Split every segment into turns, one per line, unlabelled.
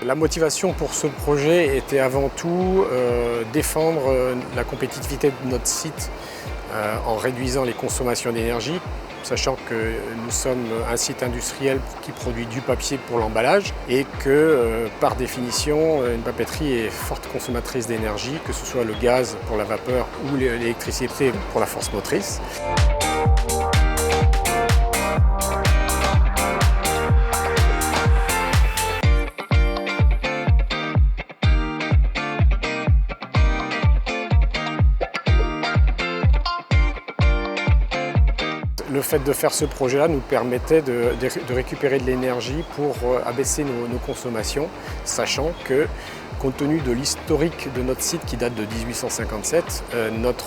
La motivation pour ce projet était avant tout défendre la compétitivité de notre site en réduisant les consommations d'énergie, sachant que nous sommes un site industriel qui produit du papier pour l'emballage et que par définition une papeterie est forte consommatrice d'énergie, que ce soit le gaz pour la vapeur ou l'électricité pour la force motrice. Le fait de faire ce projet-là nous permettait de récupérer de l'énergie pour abaisser nos consommations, sachant que, compte tenu de l'historique de notre site qui date de 1857, notre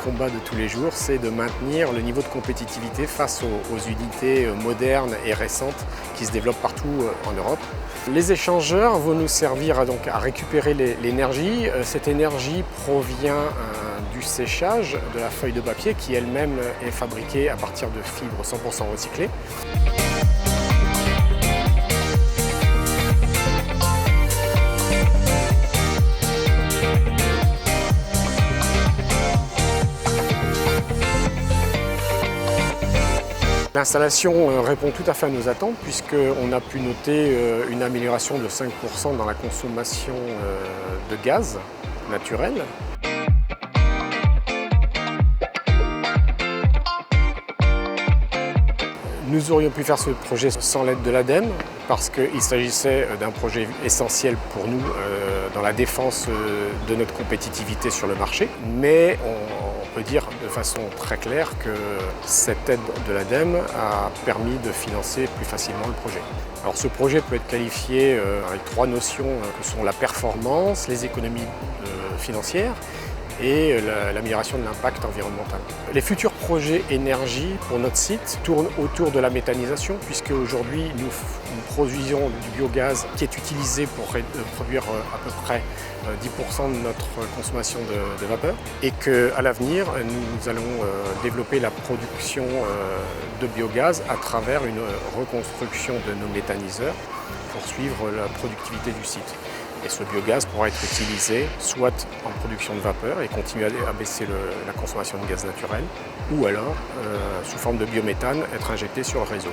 combat de tous les jours, c'est de maintenir le niveau de compétitivité face aux unités modernes et récentes qui se développent partout en Europe. Les échangeurs vont nous servir à récupérer l'énergie. Cette énergie provient du séchage de la feuille de papier qui elle-même est fabriquée à partir de fibres 100% recyclées. L'installation répond tout à fait à nos attentes puisqu'on a pu noter une amélioration de 5% dans la consommation de gaz naturel. Nous aurions pu faire ce projet sans l'aide de l'ADEME parce qu'il s'agissait d'un projet essentiel pour nous dans la défense de notre compétitivité sur le marché. Mais on peut dire de façon très claire que cette aide de l'ADEME a permis de financer plus facilement le projet. Alors ce projet peut être qualifié avec trois notions que sont la performance, les économies financières et l'amélioration de l'impact environnemental. Les futurs projets énergie pour notre site tournent autour de la méthanisation puisque aujourd'hui nous produisons du biogaz qui est utilisé pour produire à peu près 10% de notre consommation de vapeur et qu'à l'avenir nous allons développer la production de biogaz à travers une reconstruction de nos méthaniseurs pour suivre la productivité du site. Et ce biogaz pourra être utilisé soit en production de vapeur et continuer à baisser la consommation de gaz naturel, ou alors, sous forme de biométhane, être injecté sur le réseau.